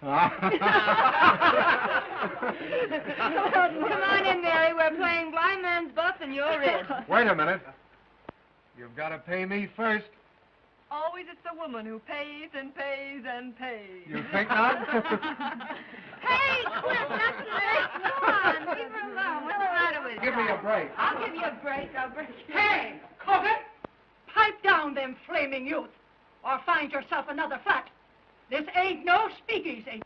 Come on in, Mary. We're playing blind man's buff and you're in. Wait a minute. You've got to pay me first. Always it's the woman who pays and pays and pays. You think not? Hey, quit. That's it. Come on. Leave her alone. What's the matter with you? Give me a break. I'll give you a break. I'll break you. Hey, Cortez! Pipe down them flaming youth, or find yourself another flat. This ain't no speakeasy.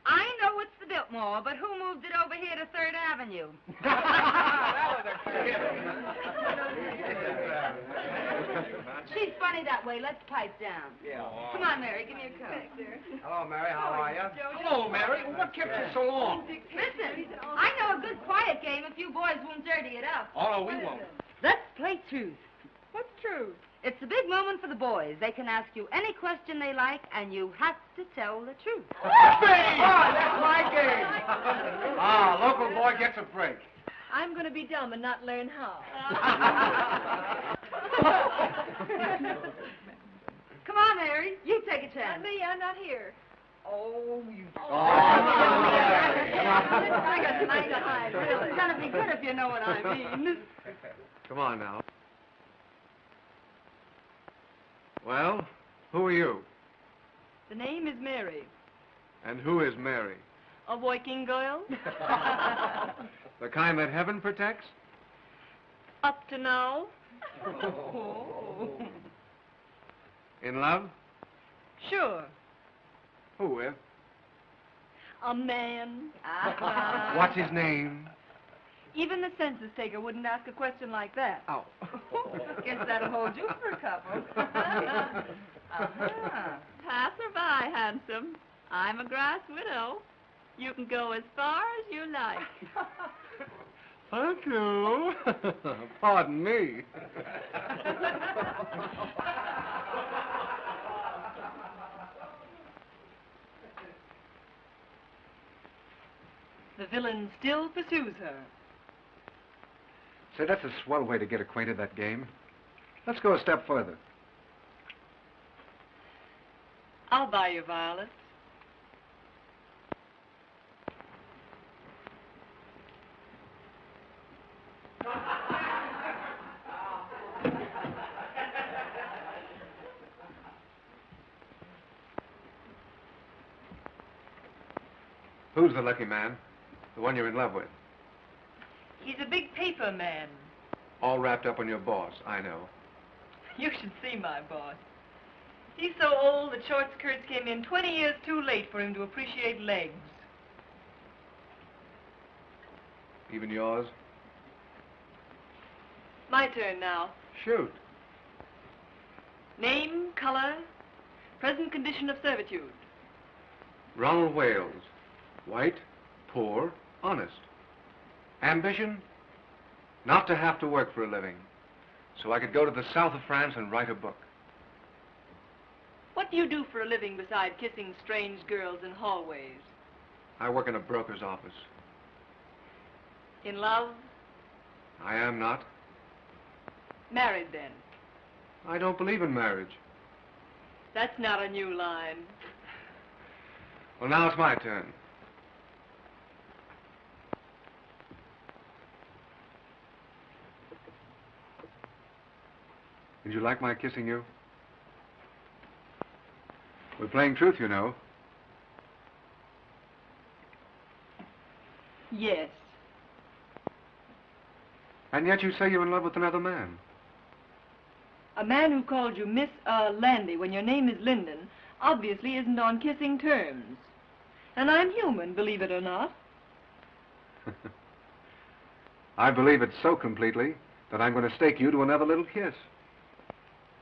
I know it's the Biltmore, but who moved it over here to 3rd Avenue? She's funny that way. Let's pipe down. Yeah. Come on, Mary. Give me a cup. Hello, Mary. How are you? Hello, Mary. What kept you so long? Listen, I know a good quiet game if you boys won't dirty it up. Oh, no, we won't. Let's play truth. What's true? It's a big moment for the boys. They can ask you any question they like, and you have to tell the truth. That's my game. Local boy gets a break. I'm going to be dumb and not learn how. Come on, Mary. You take a Not chance. me, I'm not here. Oh, you... I got tonight to hide. Really. It's going to be good if you know what I mean. Come on now. Well, who are you? The name is Mary. And who is Mary? A working girl. The kind that heaven protects? Up to now. In love? Sure. Who with? A man. What's his name? Even the census taker wouldn't ask a question like that. Oh. Guess that'll hold you for a couple. Pass or by, handsome. I'm a grass widow. You can go as far as you like. Thank you. Pardon me. The villain still pursues her. Say, that's a swell way to get acquainted, that game. Let's go a step further. I'll buy you violets. Who's the lucky man? The one you're in love with? He's a big paper man. All wrapped up on your boss, I know. You should see my boss. He's so old that short skirts came in 20 years too late for him to appreciate legs. Even yours? My turn now. Shoot. Name, color, present condition of servitude. Ronald Wales. White, poor, honest. Ambition? Not to have to work for a living. So I could go to the south of France and write a book. What do you do for a living beside kissing strange girls in hallways? I work in a broker's office. In love? I am not. Married then? I don't believe in marriage. That's not a new line. Well, now it's my turn. Did you like my kissing you? We're playing truth, you know. Yes. And yet you say you're in love with another man. A man who called you Miss Landy when your name is Linden obviously isn't on kissing terms. And I'm human, believe it or not. I believe it so completely that I'm going to stake you to another little kiss.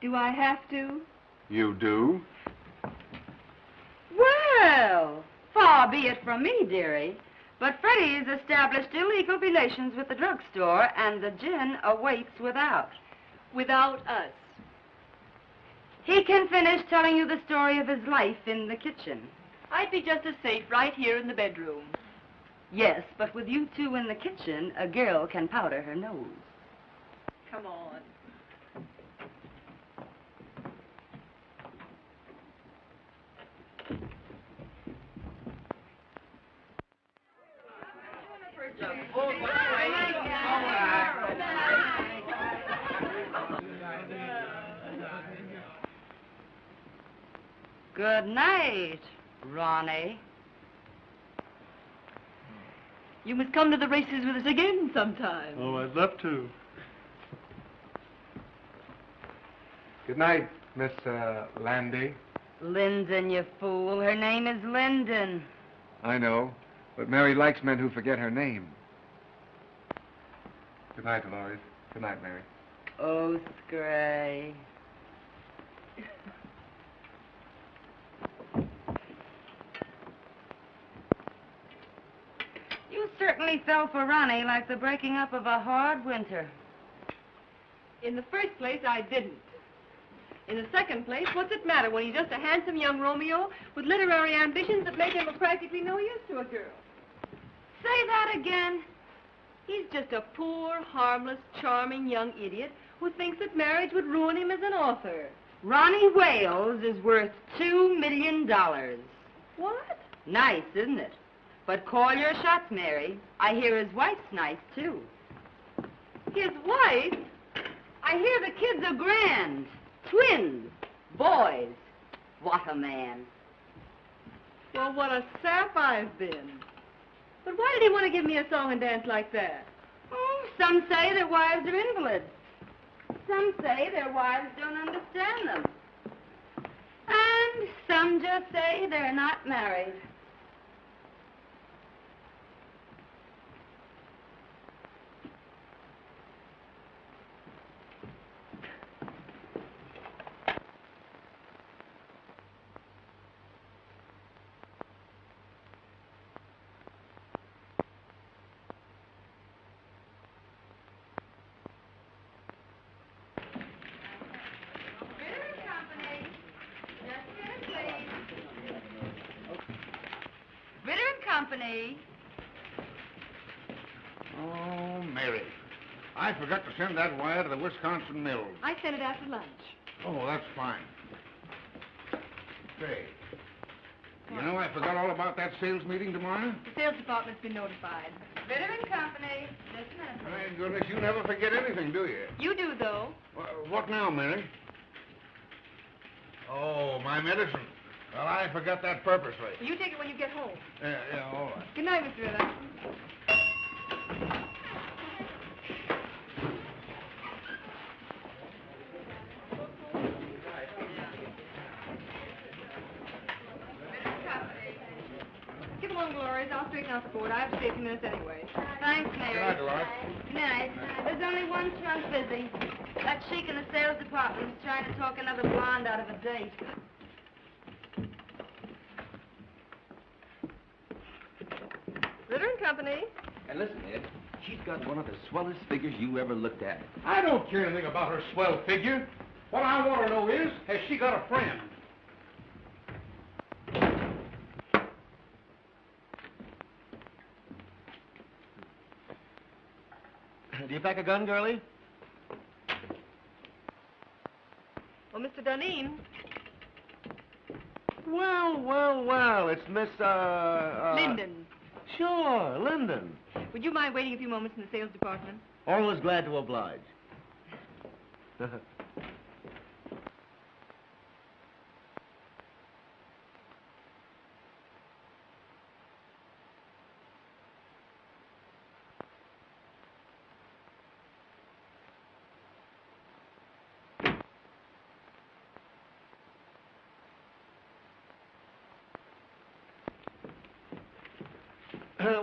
Do I have to? You do? Well, far be it from me, dearie, but Freddie's established illegal relations with the drugstore, and the gin awaits without. Without us. He can finish telling you the story of his life in the kitchen. I'd be just as safe right here in the bedroom. Yes, but with you two in the kitchen, a girl can powder her nose. Come on. Good night, Ronnie. You must come to the races with us again sometime. Oh, I'd love to. Good night, Miss Landy. Lyndon, you fool. Her name is Lyndon. I know, but Mary likes men who forget her name. Good night, Dolores. Good night, Mary. Oh, Scray. You certainly fell for Ronnie like the breaking up of a hard winter. In the first place, I didn't. In the second place, what's it matter when he's just a handsome young Romeo with literary ambitions that make him of practically no use to a girl? Say that again. He's just a poor, harmless, charming young idiot who thinks that marriage would ruin him as an author. Ronnie Wales is worth $2 million. What? Nice, isn't it? But call your shots, Mary. I hear his wife's nice, too. His wife? I hear the kids are grand. Twins. Boys. What a man. Well, what a sap I've been. But why did he want to give me a song and dance like that? Oh, some say their wives are invalids. Some say their wives don't understand them. And some just say they're not married. Company. Oh, Mary. I forgot to send that wire to the Wisconsin Mills. I sent it after lunch. Oh, that's fine. Say, you know I forgot all about that sales meeting tomorrow? The sales department's been notified. Bitter and Company. Just a minute. My goodness, you never forget anything, do you? You do, though. What now, Mary? Oh, my medicine. Well, I forgot that purposely. You take it when you get home. Yeah, all right. Good night, Mr. Ritter. Get along, Dolores. I'll straighten out the board. I have to stay a few minutes anyway. Thanks, Mary. Good night, Dolores. Good night. There's only one trunk busy. That sheik in the sales department is trying to talk another blonde out of a date. Ritter and Company. And listen, Ed, she's got one of the swellest figures you ever looked at. I don't care anything about her swell figure. What I want to know is, has she got a friend? Do you pack a gun, girlie? Oh, Mr. Duneen. Well, it's Miss, Lyndon. Sure, Lyndon. Would you mind waiting a few moments in the sales department? Always glad to oblige.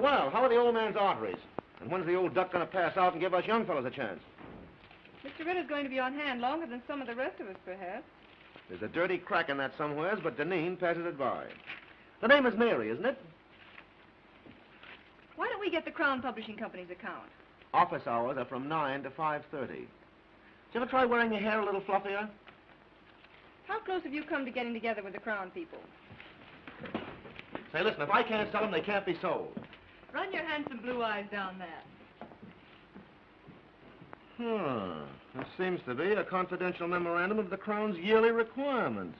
Well, how are the old man's arteries? And when's the old duck going to pass out and give us young fellows a chance? Mr. Ritter's going to be on hand longer than some of the rest of us, perhaps. There's a dirty crack in that somewheres, but Deneen passes it by. The name is Mary, isn't it? Why don't we get the Crown Publishing Company's account? Office hours are from 9 to 5:30. Did you ever try wearing your hair a little fluffier? How close have you come to getting together with the Crown people? Say, listen, if I can't sell them, they can't be sold. Run your handsome blue eyes down that. This seems to be a confidential memorandum of the Crown's yearly requirements.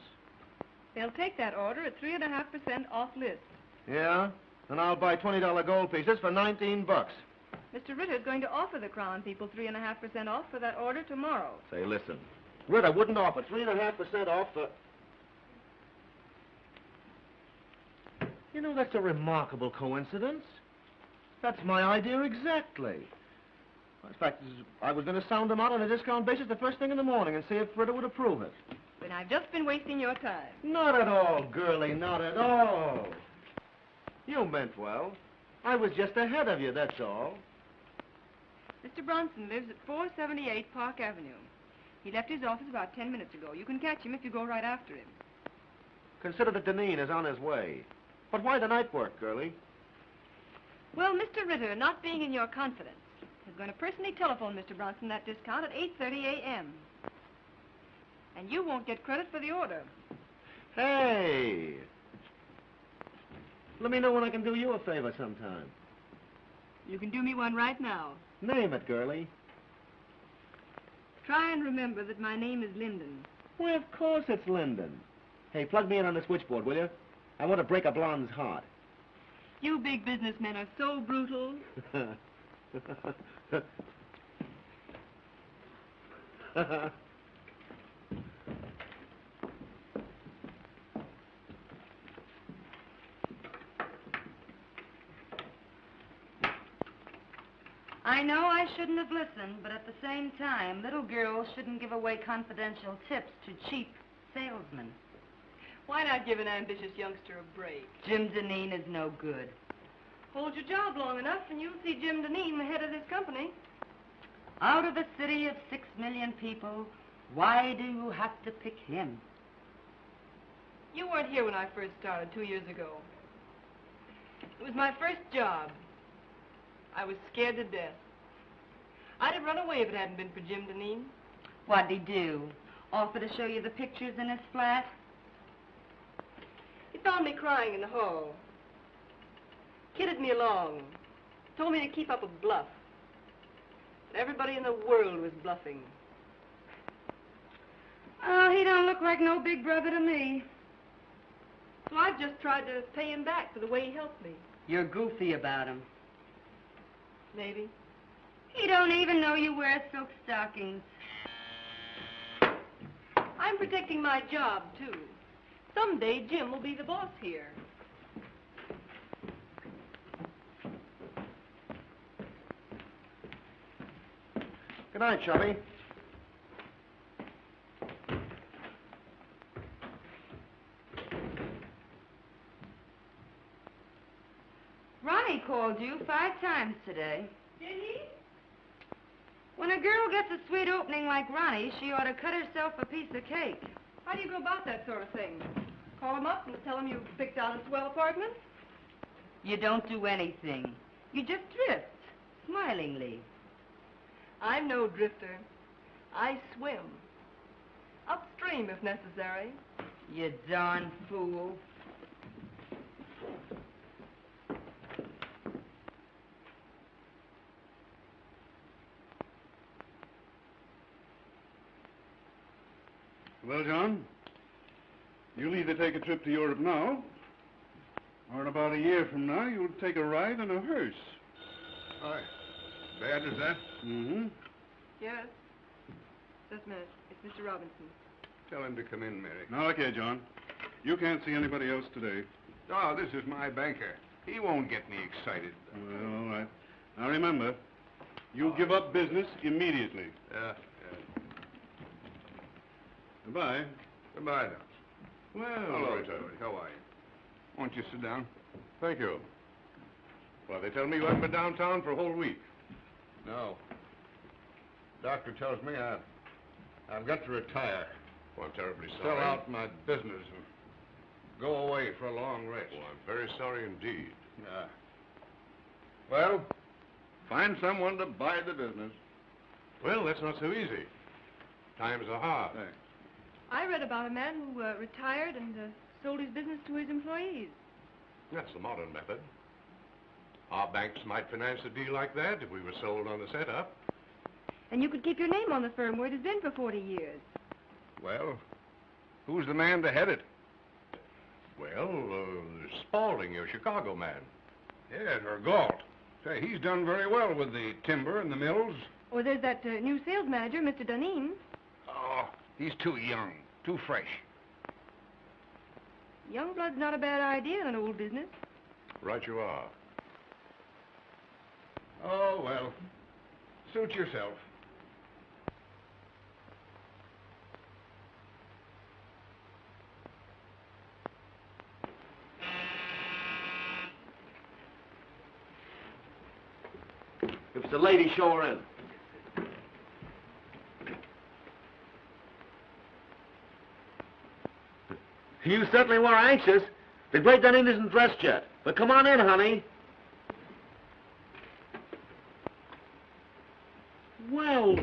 They'll take that order at 3.5% off list. Yeah? And I'll buy $20 gold pieces for $19. Mr. Ritter's going to offer the Crown people 3.5% off for that order tomorrow. Say, listen. Ritter wouldn't offer 3.5% off for... You know, that's a remarkable coincidence. That's my idea exactly. In fact, I was going to sound them out on a discount basis the first thing in the morning and see if Fritter would approve it. Then I've just been wasting your time. Not at all, girlie, not at all. You meant well. I was just ahead of you, that's all. Mr. Bronson lives at 478 Park Avenue. He left his office about 10 minutes ago. You can catch him if you go right after him. Consider that Deneen is on his way. But why the night work, girlie? Well, Mr. Ritter, not being in your confidence, is going to personally telephone Mr. Bronson that discount at 8:30 a.m. And you won't get credit for the order. Hey! Let me know when I can do you a favor sometime. You can do me one right now. Name it, girlie. Try and remember that my name is Linden. Why, of course it's Linden. Hey, plug me in on the switchboard, will you? I want to break a blonde's heart. You big businessmen are so brutal. I know I shouldn't have listened, but at the same time, little girls shouldn't give away confidential tips to cheap salesmen. Why not give an ambitious youngster a break? Jim Deneen is no good. Hold your job long enough and you'll see Jim Deneen, the head of this company. Out of a city of 6 million people, why do you have to pick him? You weren't here when I first started 2 years ago. It was my first job. I was scared to death. I'd have run away if it hadn't been for Jim Deneen. What'd he do? Offer to show you the pictures in his flat? He found me crying in the hall. Kidded me along. Told me to keep up a bluff. But everybody in the world was bluffing. Oh, he don't look like no big brother to me. So I've just tried to pay him back for the way he helped me. You're goofy about him. Maybe. He don't even know you wear silk stockings. I'm protecting my job, too. Someday Jim will be the boss here. Good night, Chubby. Ronnie called you 5 times today. Did he? When a girl gets a sweet opening like Ronnie, she ought to cut herself a piece of cake. How do you go about that sort of thing? Call him up and tell him you've picked out a swell apartment? You don't do anything. You just drift, smilingly. I'm no drifter. I swim. Upstream, if necessary. You darn fool. Well, John, you'll either take a trip to Europe now, or in about a year from now, you'll take a ride in a hearse. Aye. Bad as that? Mm-hmm. Yes. Just a minute. It's Mr. Robinson. Tell him to come in, Mary. Now, okay, John. You can't see anybody else today. Oh, this is my banker. He won't get me excited. Well, all right. Now, remember, you give up business immediately. Yeah. Goodbye. Goodbye, now. Well, Hello, Richard. George. How are you? Won't you sit down? Thank you. Well, they tell me you haven't been downtown for a whole week. No. Doctor tells me I've got to retire. Well, I'm terribly Sell out my business and go away for a long rest. Well, I'm very sorry indeed. Yeah. Well, find someone to buy the business. Well, that's not so easy. Times are hard. Thanks. I read about a man who retired and sold his business to his employees. That's the modern method. Our banks might finance a deal like that if we were sold on the setup. And you could keep your name on the firm where it has been for 40 years. Well, who's the man to head it? Well, Spaulding, your Chicago man. Yes, or Galt. Say, he's done very well with the timber and the mills. Or there's that new sales manager, Mr. Deneen. Oh, he's too young, too fresh. Young blood's not a bad idea in an old business. Right you are. Oh, well. Suit yourself. If it's a lady, show her in. You certainly were anxious. The great Dunning isn't dressed yet. But come on in, honey. Well,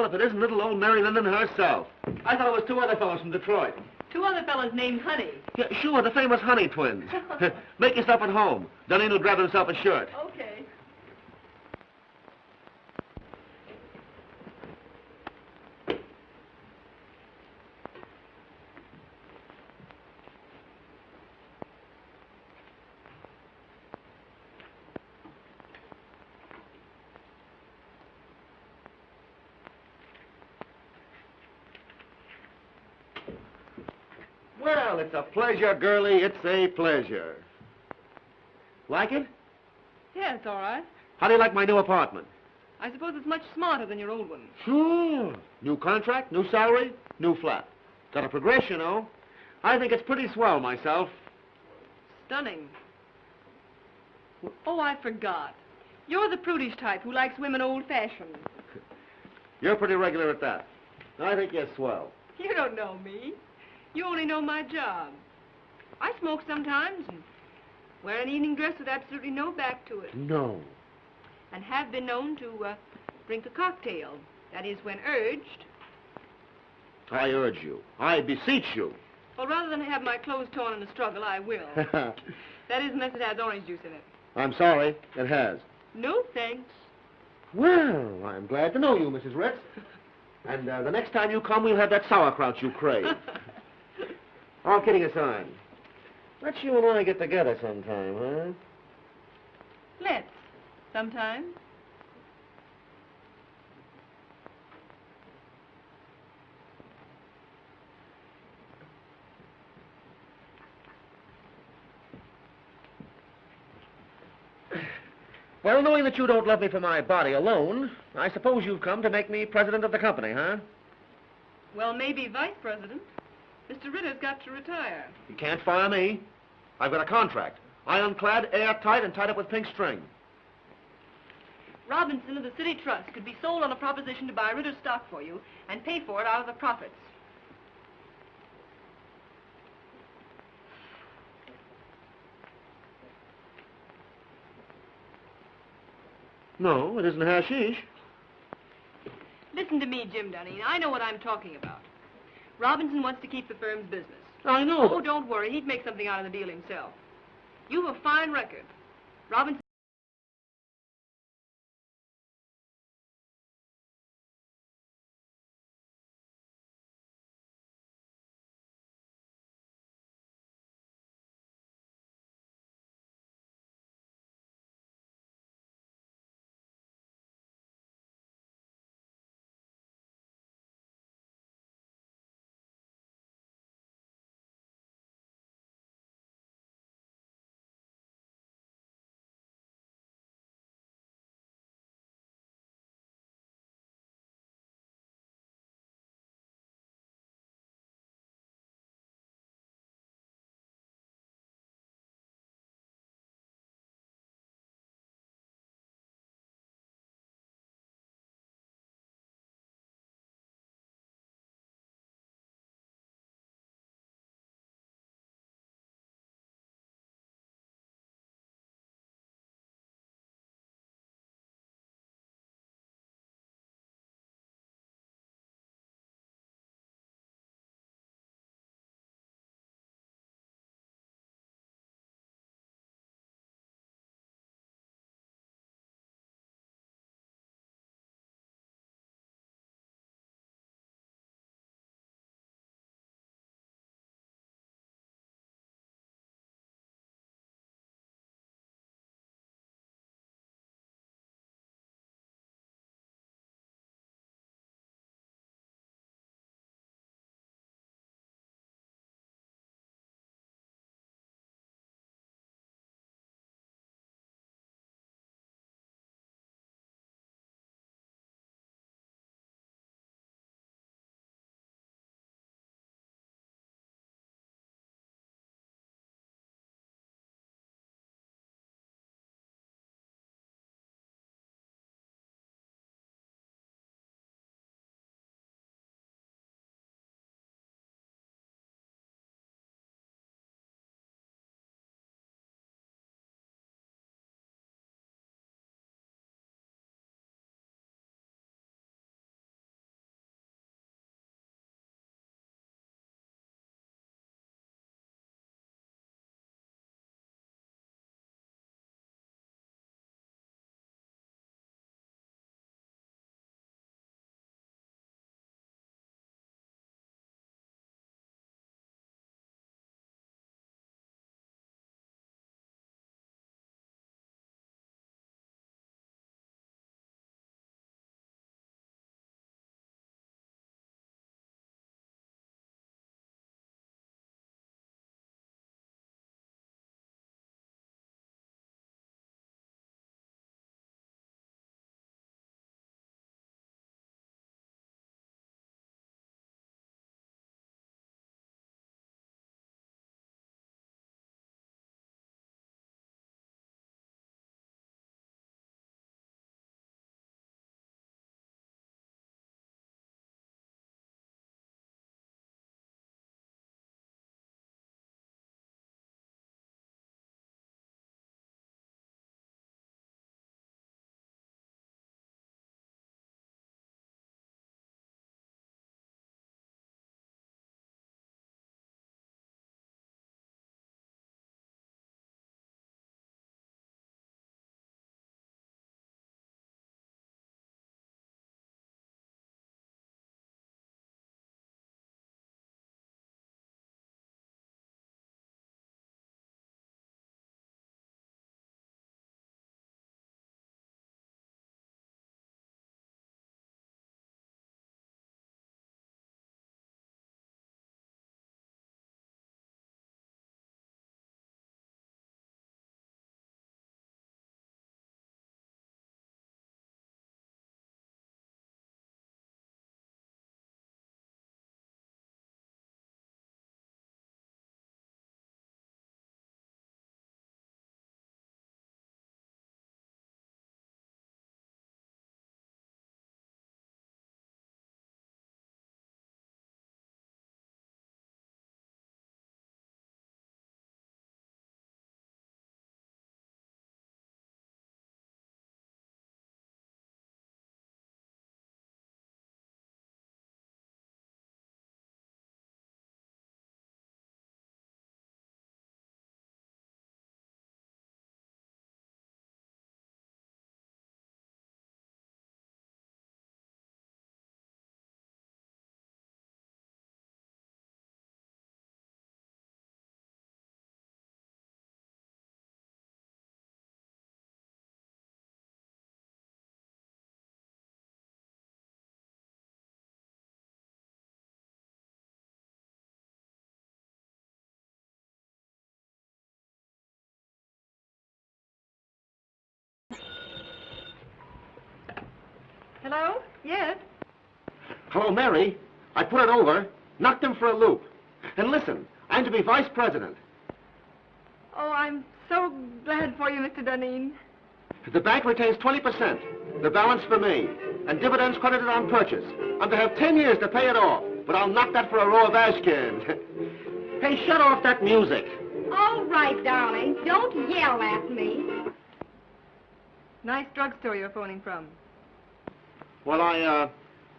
if it isn't little old Mary Linden herself. I thought it was two other fellows from Detroit. Two other fellas named Honey. Yeah, sure, the famous Honey twins. Make yourself at home. Dunning will grab himself a shirt. Okay. Well, it's a pleasure, girlie. It's a pleasure. Like it? Yeah, it's all right. How do you like my new apartment? I suppose it's much smarter than your old one. Sure. New contract, new salary, new flat. Got a progress, you know. I think it's pretty swell myself. Stunning. Oh, I forgot. You're the prudish type who likes women old-fashioned. You're pretty regular at that. I think you're swell. You don't know me. You only know my job. I smoke sometimes and wear an evening dress with absolutely no back to it. No. And have been known to drink a cocktail. That is, when urged. I urge you. I beseech you. Well, rather than have my clothes torn in a struggle, I will. That is, unless it has orange juice in it. I'm sorry. It has. No, thanks. Well, I'm glad to know you, Mrs. Ritz. And the next time you come, we'll have that sauerkraut you crave. All kidding aside, let's you and I get together sometime, huh? Let's. Sometime. Well, knowing that you don't love me for my body alone, I suppose you've come to make me president of the company, huh? Well, maybe vice president. Mr. Ritter's got to retire. You can't fire me. I've got a contract. Ironclad, airtight, and tied up with pink string. Robinson of the City Trust could be sold on a proposition to buy Ritter's stock for you and pay for it out of the profits. No, it isn't hashish. Listen to me, Jim Dunning. I know what I'm talking about. Robinson wants to keep the firm's business. I know. Oh, don't worry. He'd make something out of the deal himself. You have a fine record. Robinson Hello? Yes? Hello, Mary. I put it over, knocked him for a loop. And listen, I'm to be vice president. Oh, I'm so glad for you, Mr. Dunedin. The bank retains 20%, the balance for me, and dividends credited on purchase. I'm to have 10 years to pay it off, but I'll knock that for a row of ash cans. Hey, shut off that music. All right, darling. Don't yell at me. Nice drugstore you're phoning from. Well,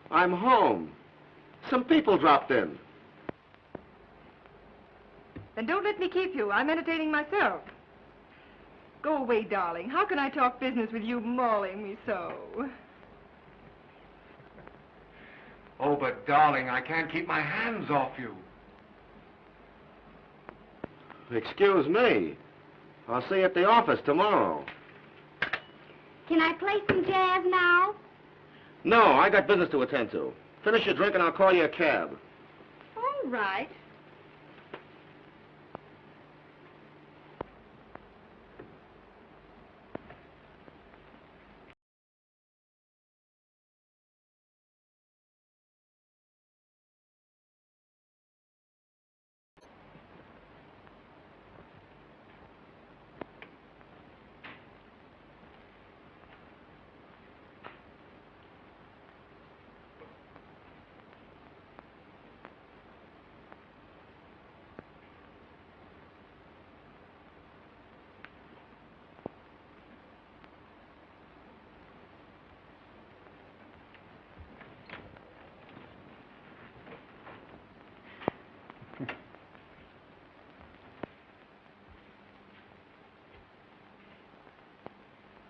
I'm home. Some people dropped in. Then don't let me keep you. I'm entertaining myself. Go away, darling. How can I talk business with you mauling me so? Oh, but darling, I can't keep my hands off you. Excuse me. I'll see you at the office tomorrow. Can I play some jazz now? No, I got business to attend to. Finish your drink and I'll call you a cab. All right.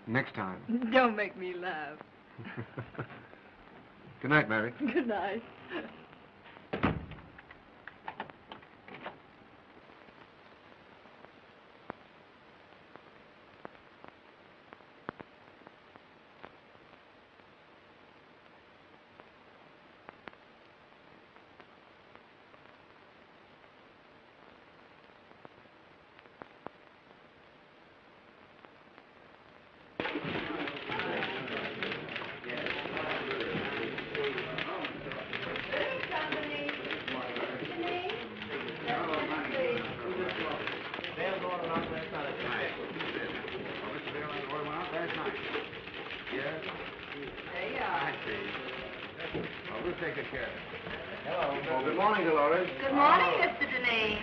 Next time. Don't make me laugh. Good night, Mary. Good night. We'll take good care of it. Hello. Oh, good morning, Dolores. Good morning, Mr. Deneen.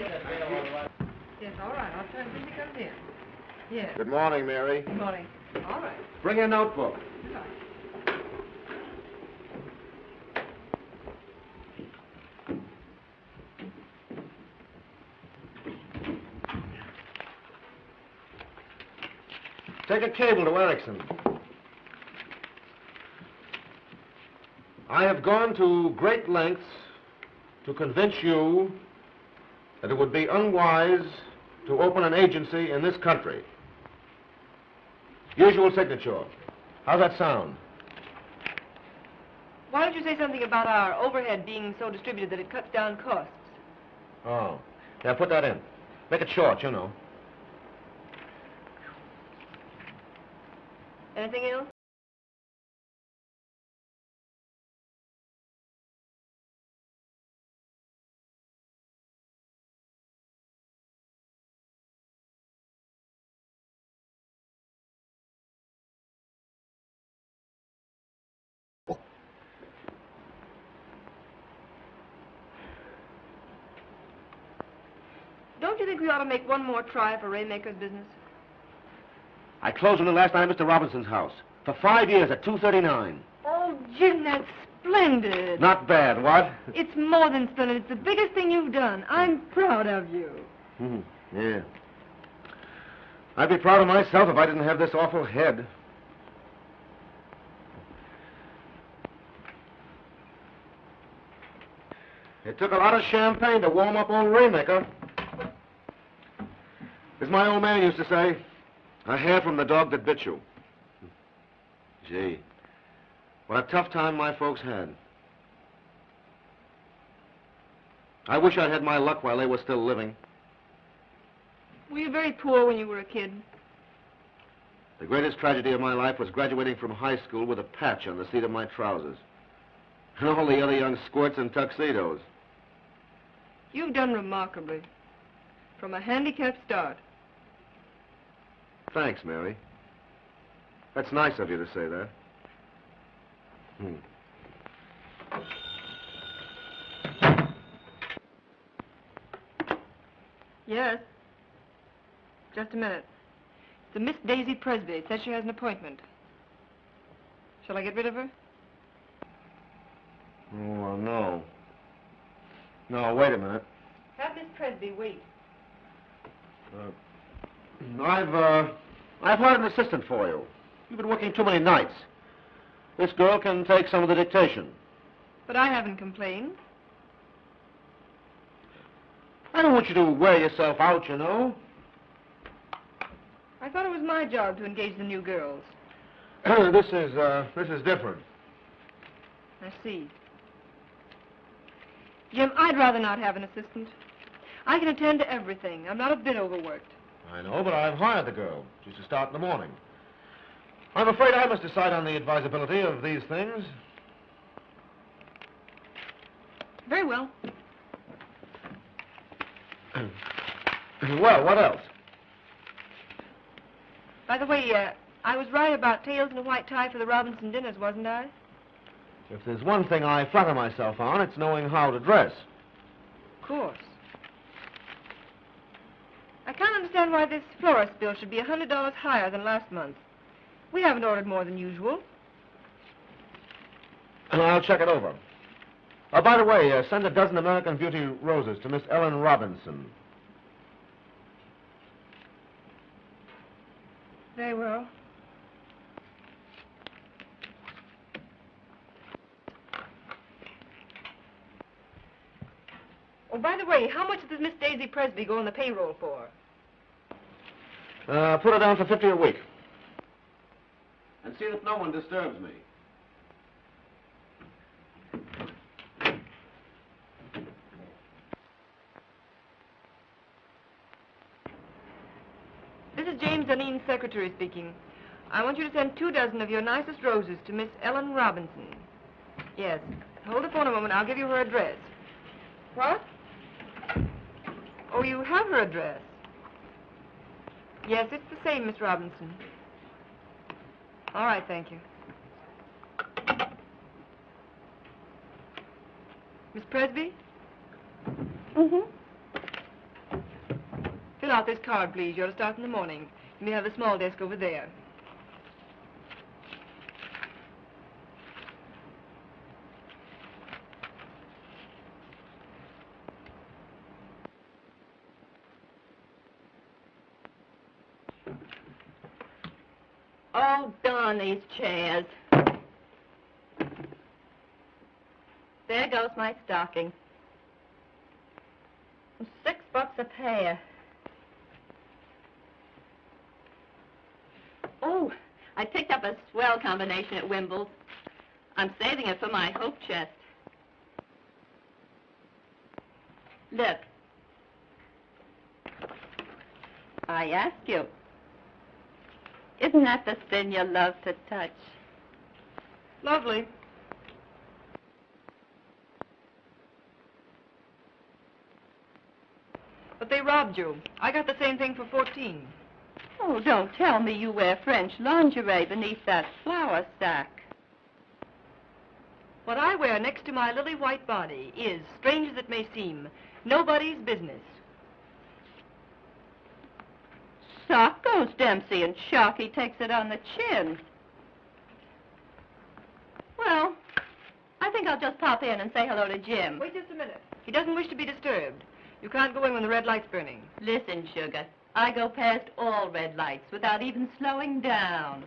Yes, all right. I'll tell him when he comes in. Yes. Good morning, Mary. Good morning. All right. Bring your notebook. Good night. Take a cable to Erickson. I have gone to great lengths to convince you that it would be unwise to open an agency in this country. Usual signature. How's that sound? Why don't you say something about our overhead being so distributed that it cuts down costs? Oh. Yeah, put that in. Make it short, you know. Anything else? Don't you think we ought to make one more try for Raymaker's business? I closed on the last night at Mr. Robinson's house. For 5 years at 239. Oh, Jim, that's splendid. Not bad, what? It's more than splendid. It's the biggest thing you've done. I'm proud of you. Yeah. I'd be proud of myself if I didn't have this awful head. It took a lot of champagne to warm up old Raymaker. As my old man used to say, a hair from the dog that bit you. Gee, what a tough time my folks had. I wish I'd had my luck while they were still living. Were you very poor when you were a kid? The greatest tragedy of my life was graduating from high school with a patch on the seat of my trousers. And all the other young squirts in tuxedos. You've done remarkably. From a handicapped start. Thanks, Mary. That's nice of you to say that. Yes. Just a minute. It's a Miss Daisy Presby. It says she has an appointment. Shall I get rid of her? Oh, no. No, wait a minute. Have Miss Presby wait. I've hired an assistant for you. You've been working too many nights. This girl can take some of the dictation. But I haven't complained. I don't want you to wear yourself out, you know. I thought it was my job to engage the new girls. This is different. I see. Jim, I'd rather not have an assistant. I can attend to everything. I'm not a bit overworked. I know, but I've hired the girl. She's to start in the morning. I'm afraid I must decide on the advisability of these things. Very well. Well, what else? By the way, I was right about tails and a white tie for the Robinson dinners, wasn't I? If there's one thing I flatter myself on, it's knowing how to dress. Of course. I can't understand why this florist bill should be $100 higher than last month. We haven't ordered more than usual. I'll check it over. By the way, send a dozen American Beauty roses to Miss Ellen Robinson. Very well. Oh, by the way, how much does Miss Daisy Presby go on the payroll for? Put her down for $50 a week. And see that no one disturbs me. This is James Duneen's secretary speaking. I want you to send 2 dozen of your nicest roses to Miss Ellen Robinson. Yes. Hold the phone a moment. I'll give you her address. What? Oh, you have her address. Yes, it's the same, Miss Robinson. All right, thank you. Miss Presby? Mm-hmm. Fill out this card, please. You're to start in the morning. You may have the small desk over there. Oh, darn these chairs. There goes my stocking. $6 a pair. Oh, I picked up a swell combination at Wimble's. I'm saving it for my hope chest. Look. I ask you, isn't that the thing you love to touch? Lovely. But they robbed you. I got the same thing for 14. Oh, don't tell me you wear French lingerie beneath that flour sack. What I wear next to my lily white body is, strange as it may seem, nobody's business. Sock goes Dempsey and Sharky takes it on the chin. Well, I think I'll just pop in and say hello to Jim. Wait just a minute. He doesn't wish to be disturbed. You can't go in when the red light's burning. Listen, sugar, I go past all red lights without even slowing down.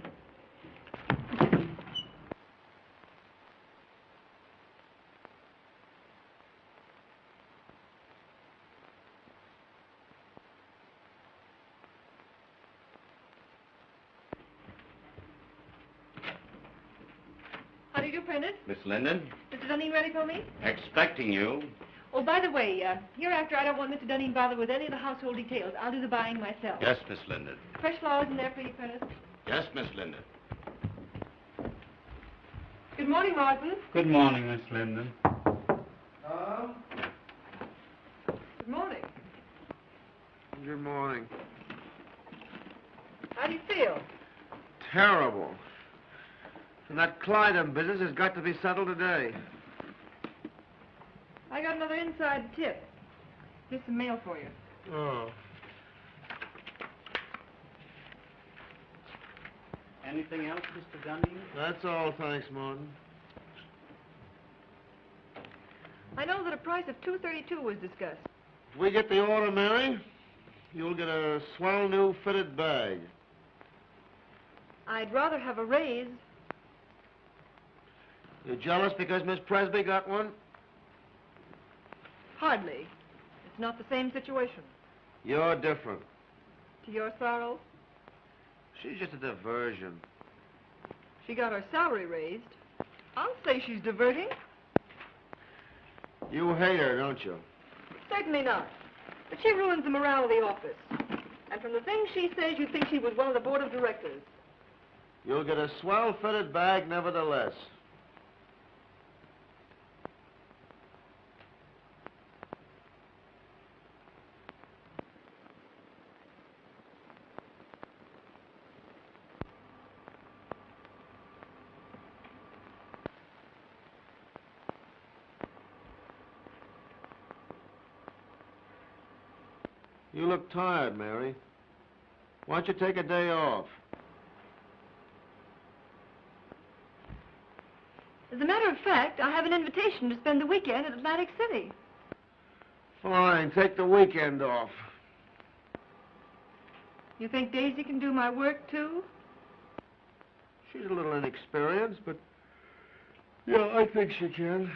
How do you do, Prentice? Miss Linden, Mr. Duneen ready for me? expecting you. Oh, by the way, hereafter I don't want Mr. Duneen bothered with any of the household details. I'll do the buying myself. Yes, Miss Linden. Fresh flowers in there for you, Prentice? Yes, Miss Linden. Good morning, Martin. Good morning, Miss Linden. Good morning. Good morning. How do you feel? Terrible. And that Clyde business has got to be settled today. I got another inside tip. Here's some mail for you. Oh. Anything else, Mr. Dunning? That's all, thanks, Martin. I know that a price of $232 was discussed. If we get the order, Mary, you'll get a swell new fitted bag. I'd rather have a raise. You jealous because Miss Presby got one? Hardly. It's not the same situation. You're different. To your sorrow, She's just a diversion. she got her salary raised. I'll say she's diverting. You hate her, don't you? Certainly not. But she ruins the morale of the office. And from the things she says, you'd think she was one of the board of directors. You'll get a swell fitted bag nevertheless. You look tired, Mary. Why don't you take a day off? As a matter of fact, I have an invitation to spend the weekend at Atlantic City. Fine, take the weekend off. You think Daisy can do my work, too? She's a little inexperienced, but yeah, I think she can.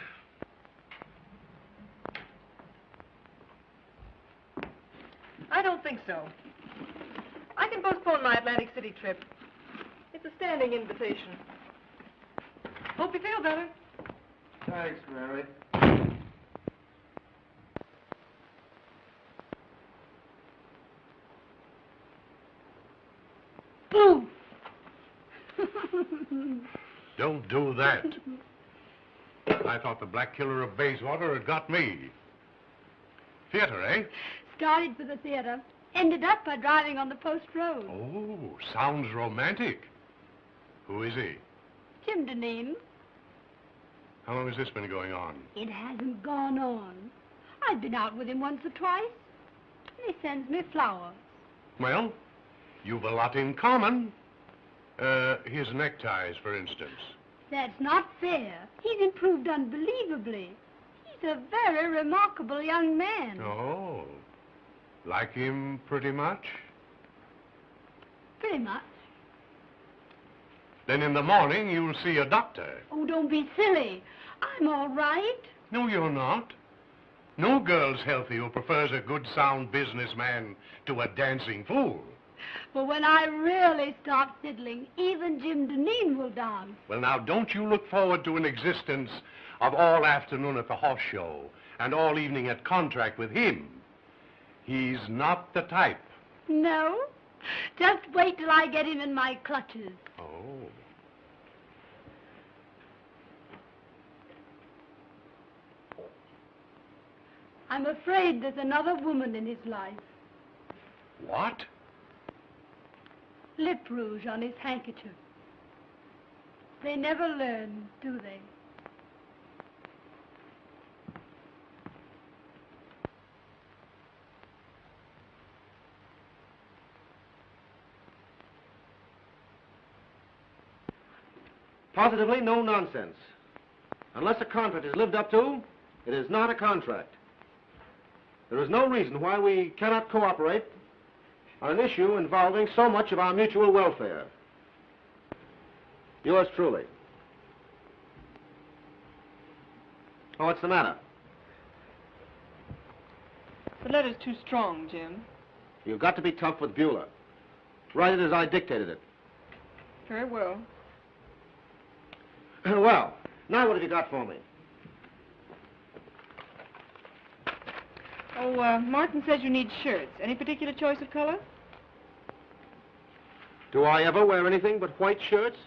I don't think so. I can postpone my Atlantic City trip. It's a standing invitation. Hope you feel better. Thanks, Mary. Boo! Don't do that. I thought the Black Killer of Bayswater had got me. Theater, eh? Started for the theater. Ended up by driving on the post road. Oh, sounds romantic. Who is he? Jim Deneen. How long has this been going on? It hasn't gone on. I've been out with him once or twice. He sends me flowers. Well, you've a lot in common. His neckties, for instance. That's not fair. He's improved unbelievably. He's a very remarkable young man. Oh, like him pretty much? Pretty much. Then in the morning you'll see a doctor. Oh, don't be silly. I'm all right. No, you're not. No girl's healthy who prefers a good, sound businessman to a dancing fool. But when I really start fiddling, even Jim Deneen will dance. Well, now, don't you look forward to an existence of all afternoon at the horse show and all evening at contract with him. He's not the type. No? Just wait till I get him in my clutches. Oh. I'm afraid there's another woman in his life. What? Lip rouge on his handkerchief. They never learn, do they? Positively no nonsense. Unless a contract is lived up to, it is not a contract. There is no reason why we cannot cooperate on an issue involving so much of our mutual welfare. Yours truly. Oh, what's the matter? The letter's too strong, Jim. You've got to be tough with Beulah. Write it as I dictated it. Very well. Well, now what have you got for me? Oh, Martin says you need shirts. Any particular choice of color? Do I ever wear anything but white shirts?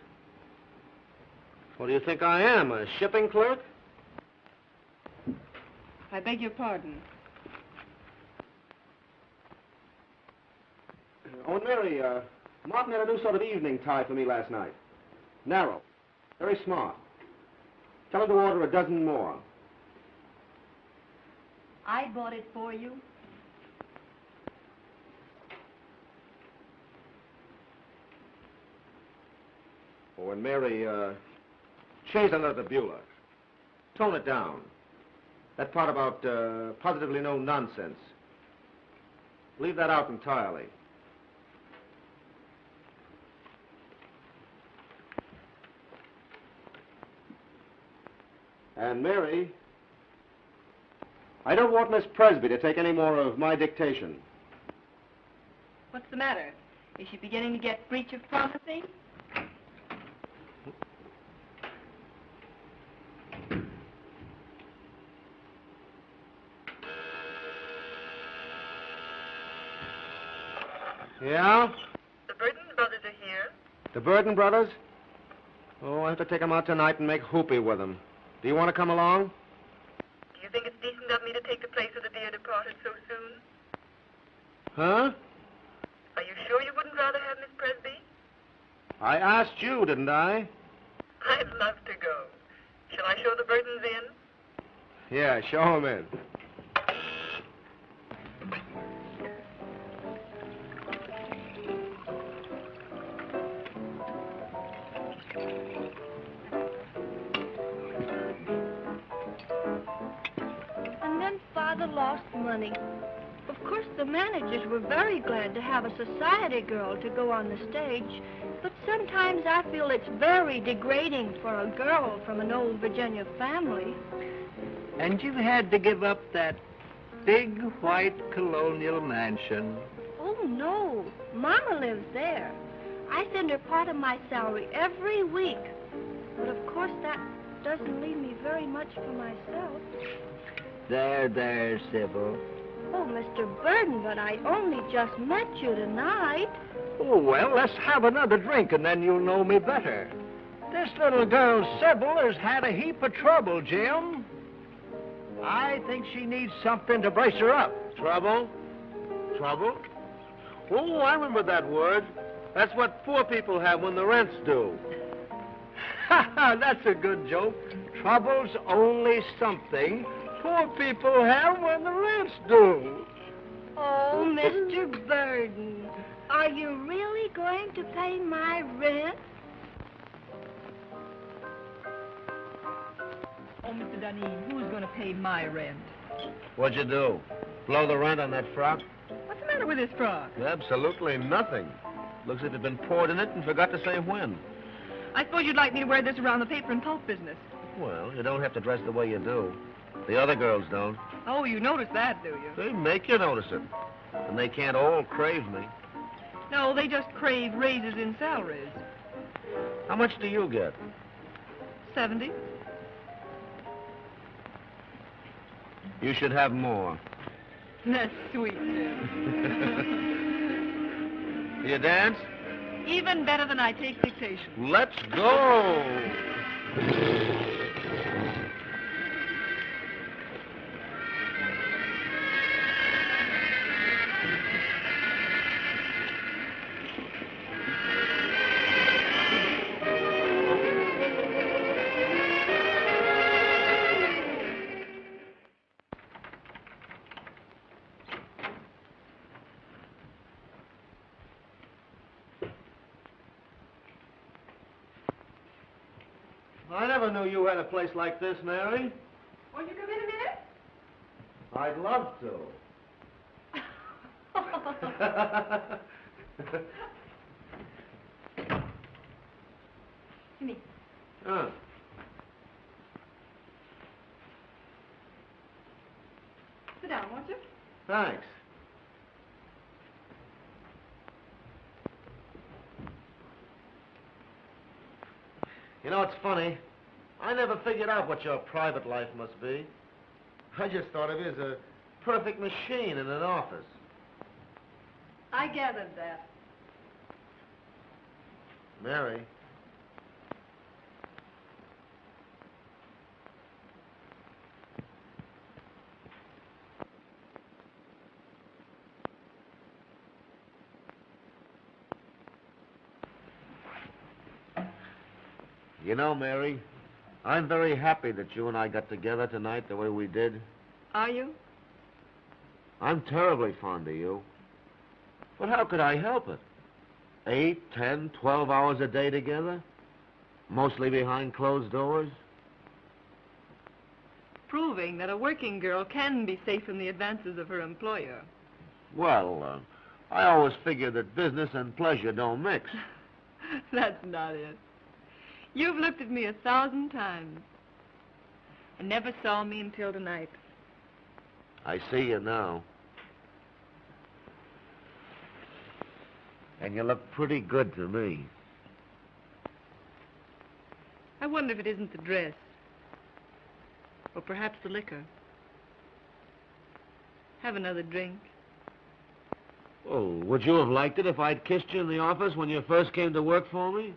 What do you think I am, a shipping clerk? I beg your pardon. Oh, and Mary, Martin had a new sort of evening tie for me last night. Narrow. Very smart. Tell him to order a dozen more. I bought it for you. Oh, and Mary, change that letter to Beulah. Tone it down. That part about positively no nonsense. Leave that out entirely. And Mary, I don't want Miss Presby to take any more of my dictation. What's the matter? Is she beginning to get breach of promising? Yeah? The Burton brothers are here. The Burton brothers? Oh, I have to take them out tonight and make hoopy with them. Do you want to come along? Do you think it's decent of me to take the place of the dear departed so soon? Huh? Are you sure you wouldn't rather have Miss Presby? I asked you, didn't I? I'd love to go. Shall I show the Burtons in? Yeah, show them in. And then Father lost money. Of course, the managers were very glad to have a society girl to go on the stage, but sometimes I feel it's very degrading for a girl from an old Virginia family. And you had to give up that big white colonial mansion. Oh, no. Mama lives there. I send her part of my salary every week. But of course, that doesn't leave me very much for myself. There, Sybil. Oh, Mr. Burton, but I only just met you tonight. Oh, well, let's have another drink and then you'll know me better. This little girl, Sybil, has had a heap of trouble, Jim. I think she needs something to brace her up. Trouble? Trouble? Oh, I remember that word. That's what poor people have when the rent's due. Ha ha, that's a good joke. Trouble's only something poor people have when the rent's due. Oh, Mr. Burton, are you really going to pay my rent? Oh, Mr. Dunedin, who's going to pay my rent? What'd you do? Blow the rent on that frock? What's the matter with this frock? Absolutely nothing. Looks as if it'd been poured in it and forgot to say when. I suppose you'd like me to wear this around the paper and pulp business. Well, you don't have to dress the way you do. The other girls don't. Oh, you notice that, do you? They make you notice it. And they can't all crave me. No, they just crave raises in salaries. How much do you get? 70. You should have more. That's sweet, Jim. You dance? Even better than I take dictation. Let's go! I never knew you had a place like this, Mary. Won't you come in a minute? I'd love to. Jimmy. Sit down, won't you? Thanks. You know, it's funny. I never figured out what your private life must be. I just thought of you as a perfect machine in an office. I gathered that. Mary. You know, Mary, I'm very happy that you and I got together tonight the way we did. Are you? I'm terribly fond of you. But how could I help it? 8, 10, 12 hours a day together? Mostly behind closed doors? Proving that a working girl can be safe from the advances of her employer. Well, I always figured that business and pleasure don't mix. That's not it. You've looked at me 1,000 times and never saw me until tonight. I see you now. And you look pretty good to me. I wonder if it isn't the dress. Or perhaps the liquor. Have another drink. Oh, would you have liked it if I'd kissed you in the office when you first came to work for me?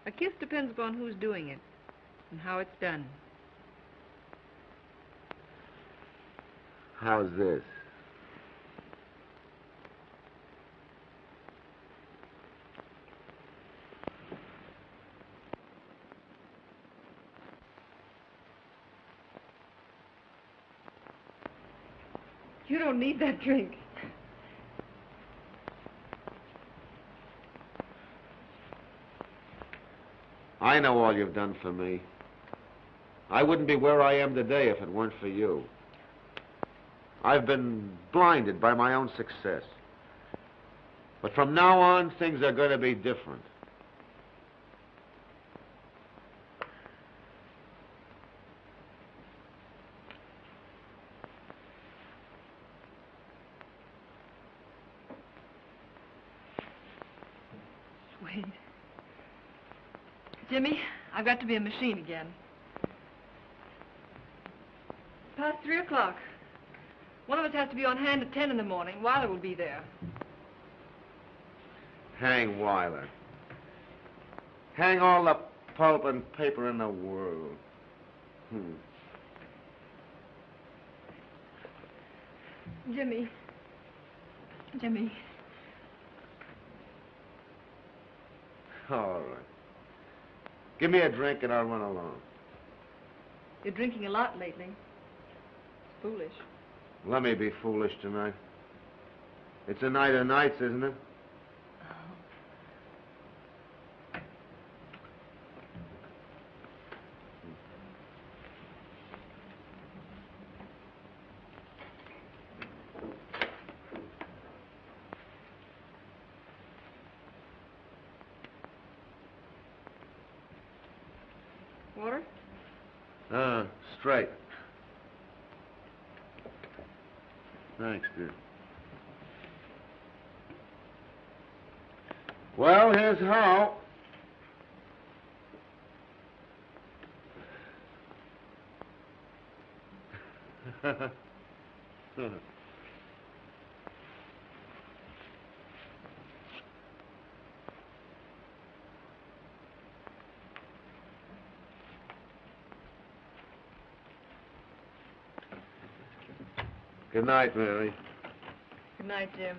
A kiss depends upon who's doing it and how it's done. How's this? You don't need that drink. I know all you've done for me. I wouldn't be where I am today if it weren't for you. I've been blinded by my own success. But from now on, things are going to be different. Wait. Jimmy, I've got to be a machine again. Past 3 o'clock. One of us has to be on hand at 10 in the morning. Weiler will be there. Hang Weiler. Hang all the pulp and paper in the world. Jimmy. Jimmy. All right. Give me a drink and I'll run along. You're drinking a lot lately. It's foolish. Let me be foolish tonight. It's a night of nights, isn't it? Water? Straight. Thanks, dear. Well, here's how. Good night, Mary. Good night, Jim.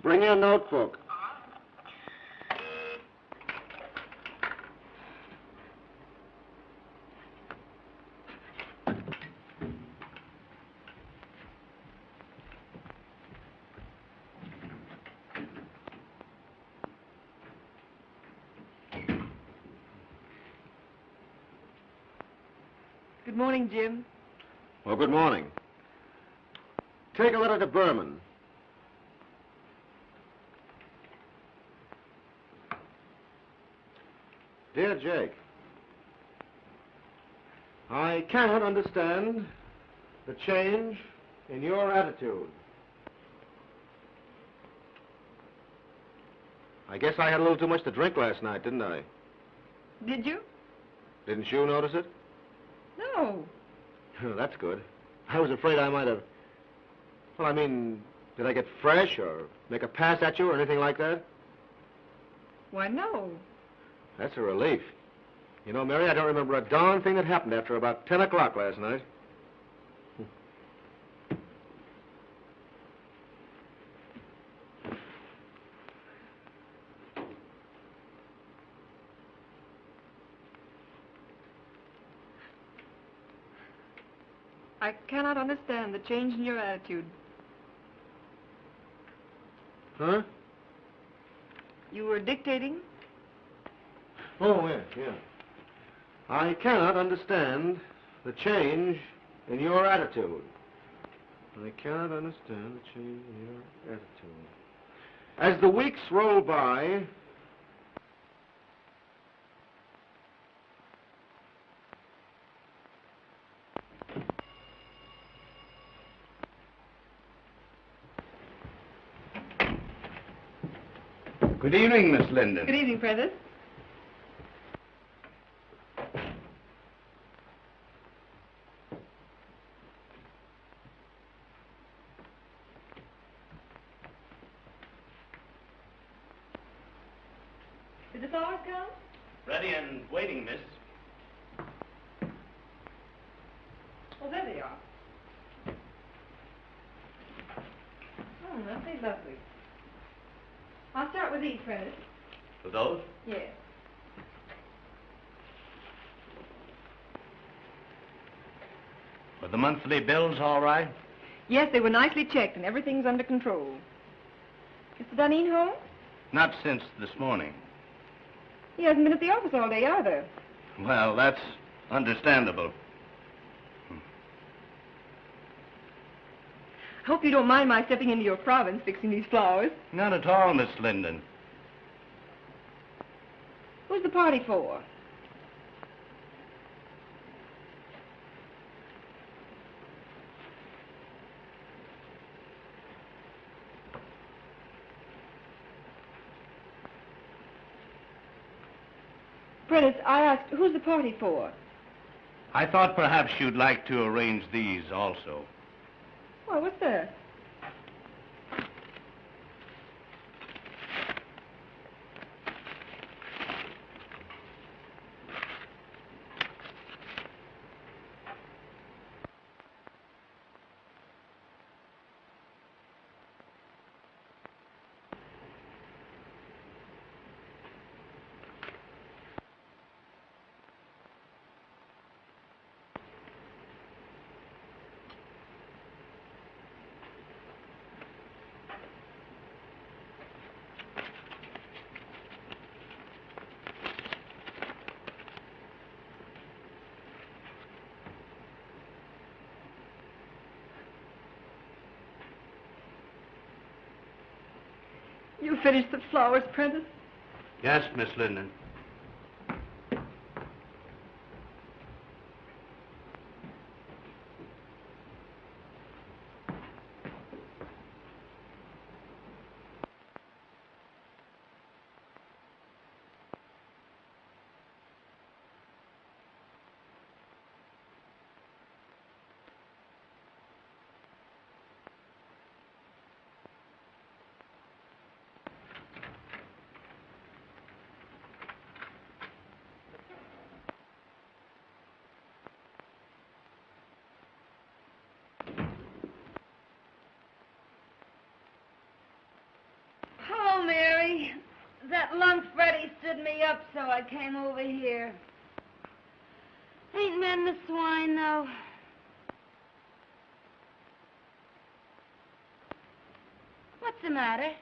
Bring your notebook. Good morning, Jim. Well, good morning. Take a letter to Berman. Dear Jake, I cannot understand the change in your attitude. I guess I had a little too much to drink last night, didn't I? Did you? Didn't you notice it? No. That's good. I was afraid I might have... Well, I mean, did I get fresh or make a pass at you or anything like that? Why, no. That's a relief. You know, Mary, I don't remember a darn thing that happened after about 10 o'clock last night. I cannot understand the change in your attitude. Huh? You were dictating? Oh, yeah. I cannot understand the change in your attitude. I cannot understand the change in your attitude. As the weeks roll by... Good evening, Miss Linden. Good evening, Prentice. Did the flowers come? Ready and waiting, miss. Oh, there they are. Oh, aren't they lovely? I'll start with these, Prentice. For those? Yes. Were the monthly bills all right? Yes, they were nicely checked and everything's under control. Mr. Duneen home? Not since this morning. He hasn't been at the office all day either. Well, that's understandable. I hope you don't mind my stepping into your province fixing these flowers. Not at all, Miss Linden. Who's the party for? Prentice, I asked, who's the party for? I thought perhaps you'd like to arrange these also. Why, what's that? You finished the flowers, Prentice? Yes, Miss Linden. Hello, Mary. That lunk Freddie stood me up, so I came over here. Ain't men the swine, though. What's the matter?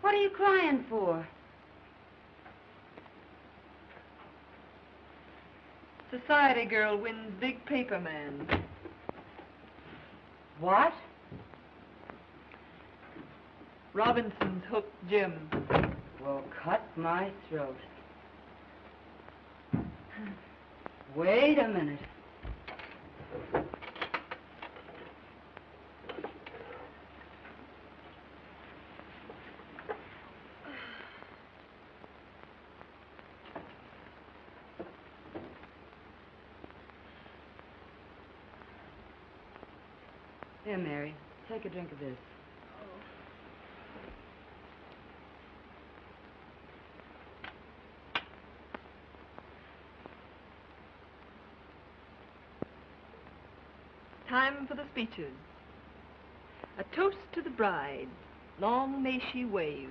What are you crying for? Society girl wins big paper man. What? Robinson's hooked Jim. Well, cut my throat. Wait a minute. Here, Mary, take a drink of this. Time for the speeches. A toast to the bride. Long may she wave.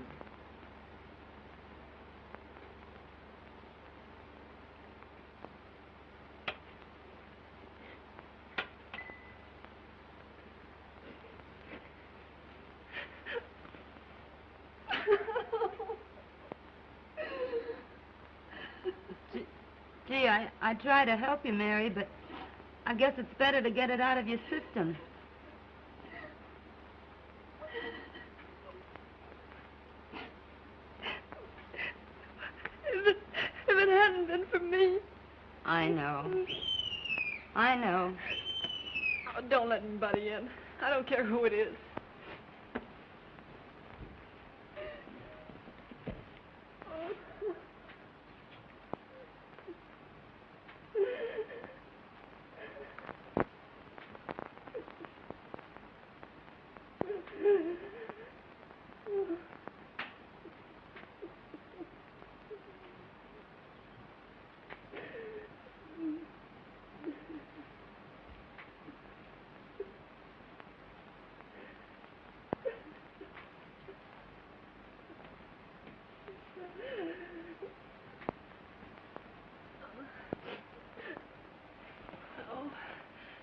Gee, I try to help you, Mary, but I guess it's better to get it out of your system. If it hadn't been for me. I know. I know. Oh, don't let anybody in. I don't care who it is.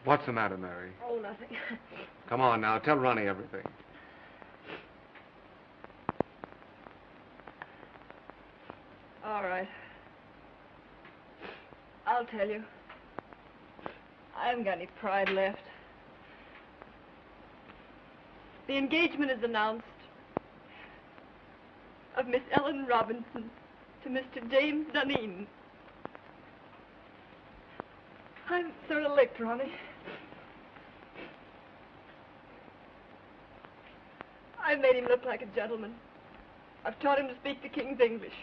What's the matter, Mary? Oh, nothing. Come on now, tell Ronnie everything. All right. I'll tell you. I haven't got any pride left. The engagement is announced of Miss Ellen Robinson to Mr. James Dunedin. I'm sort of licked, Ronnie. I've made him look like a gentleman. I've taught him to speak the King's English.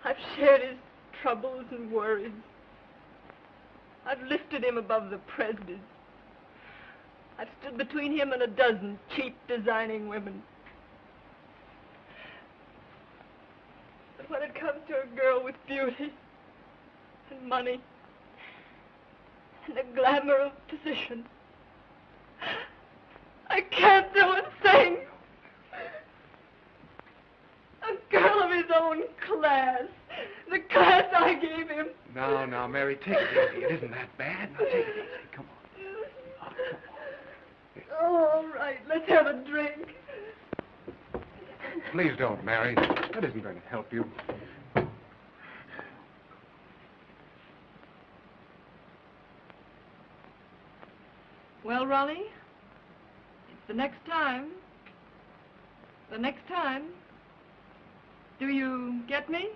I've shared his troubles and worries. I've lifted him above the prejudice. I've stood between him and a dozen cheap designing women. But when it comes to a girl with beauty and money and the glamour of position, I can't do a thing. A girl of his own class. The class I gave him. Now, Mary, take it easy. It isn't that bad. Now, take it easy. Come on. Oh, all right. Let's have a drink. Please don't, Mary. That isn't going to help you. Well, Ronnie, it's the next time. The next time. Do you get me?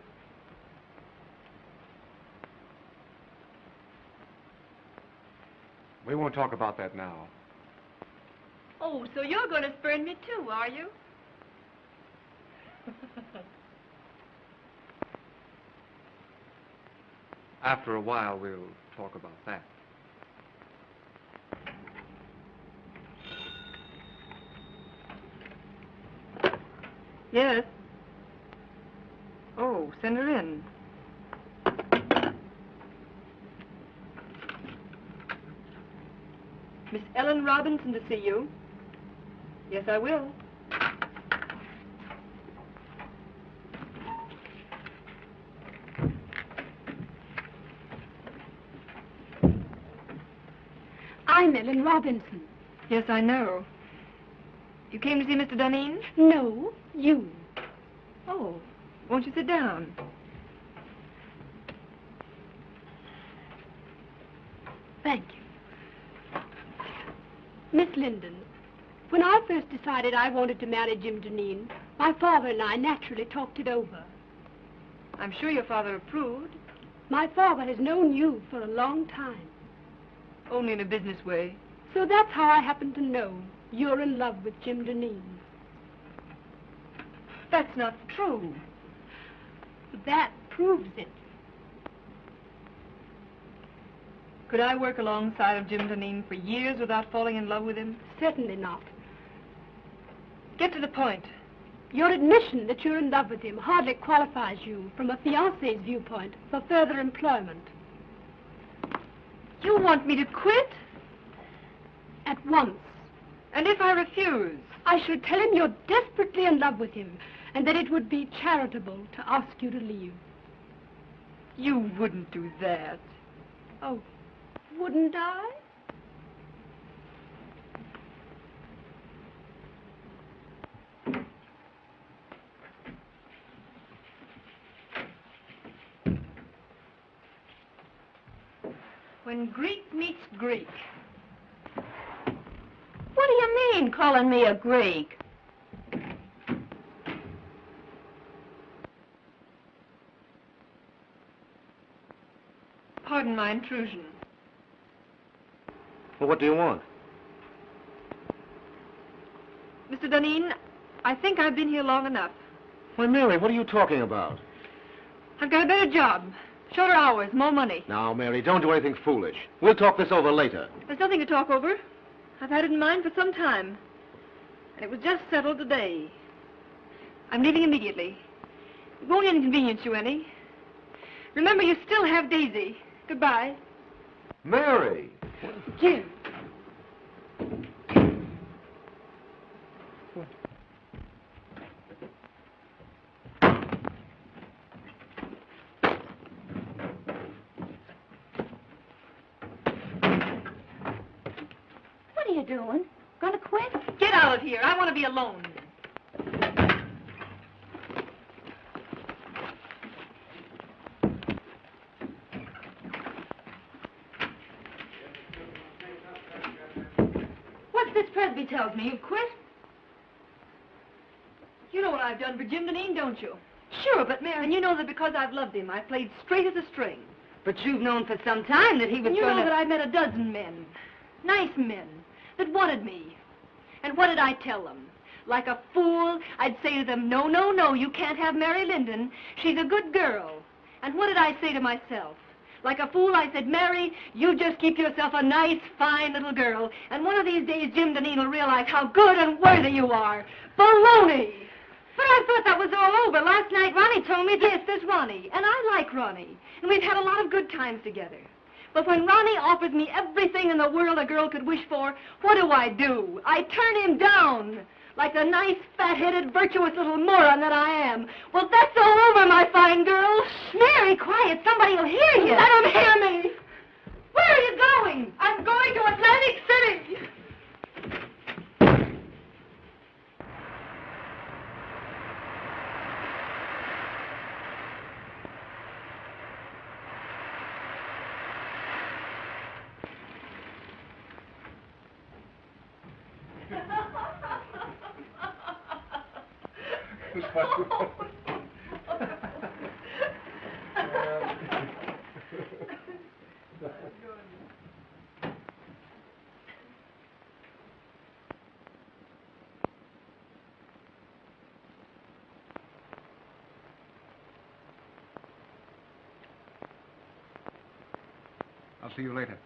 We won't talk about that now. Oh, so you're going to spurn me too, are you? After a while, we'll talk about that. Yes. Oh, send her in. Miss Ellen Robinson to see you. Yes, I will. I'm Ellen Robinson. Yes, I know. You came to see Mr. Duneen? No, you. Oh, won't you sit down? Thank you. Miss Linden, when I first decided I wanted to marry Jim Duneen, my father and I naturally talked it over. I'm sure your father approved. My father has known you for a long time. Only in a business way. So that's how I happen to know you're in love with Jim Duneen. That's not true. That proves it. Could I work alongside of Jim Duneen for years without falling in love with him? Certainly not. Get to the point. Your admission that you're in love with him hardly qualifies you, from a fiancé's viewpoint, for further employment. You want me to quit? At once. And if I refuse? I should tell him you're desperately in love with him, and that it would be charitable to ask you to leave. You wouldn't do that. Oh, wouldn't I? When Greek meets Greek. What do you mean, calling me a Greek? Pardon my intrusion. Well, what do you want? Mr. Duneen, I think I've been here long enough. Why, Mary, what are you talking about? I've got a better job. Shorter hours, more money. Now, Mary, don't do anything foolish. We'll talk this over later. There's nothing to talk over. I've had it in mind for some time. And it was just settled today. I'm leaving immediately. It won't inconvenience you any. Remember, you still have Daisy. Goodbye. Mary! Jim. What are you doing? Gonna quit? Get out of here. I want to be alone. What's this Presby tells me? You've quit? You know what I've done for Jim Duneen, don't you? Sure, but Mary... And you know that because I've loved him, I played straight as a string. But you've known for some time that he was And you going know to... that I met a dozen men. Nice men. That wanted me. And what did I tell them? Like a fool, I'd say to them, no, no, no, you can't have Mary Linden. She's a good girl. And what did I say to myself? Like a fool, I said, Mary, you just keep yourself a nice, fine little girl. And one of these days, Jim Duneen will realize how good and worthy you are. Baloney! But I thought that was all over. Last night, Ronnie told me that... Yes, there's Ronnie. And I like Ronnie. And we've had a lot of good times together. But when Ronnie offers me everything in the world a girl could wish for, what do? I turn him down. Like the nice, fat-headed, virtuous little moron that I am. Well, that's all over, my fine girl. Mary, quiet. Somebody will hear you. Let him hear me. Where are you going? I'm going to Atlantic City. I'll see you later.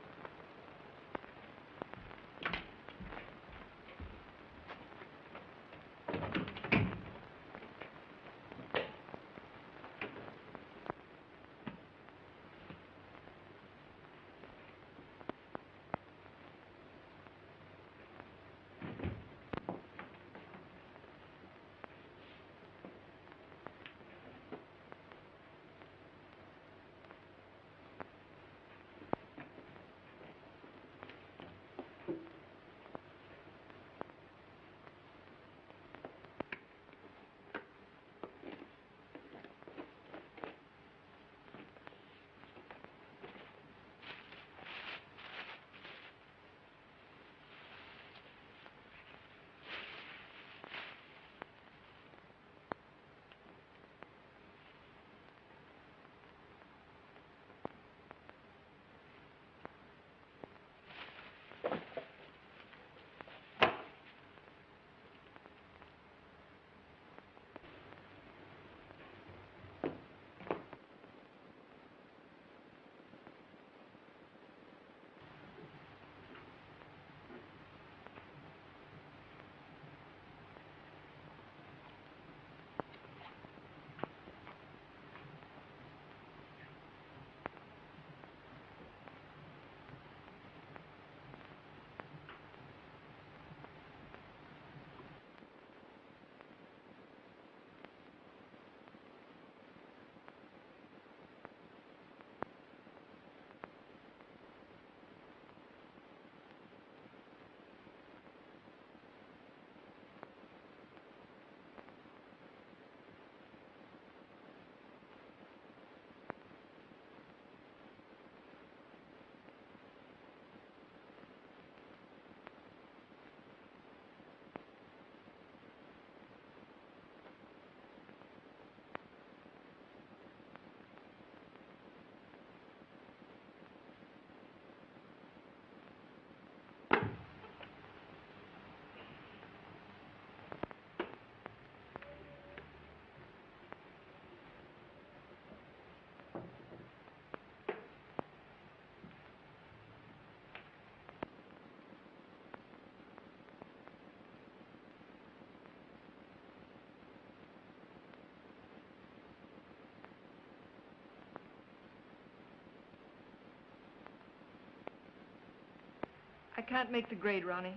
can't make the grade, Ronnie.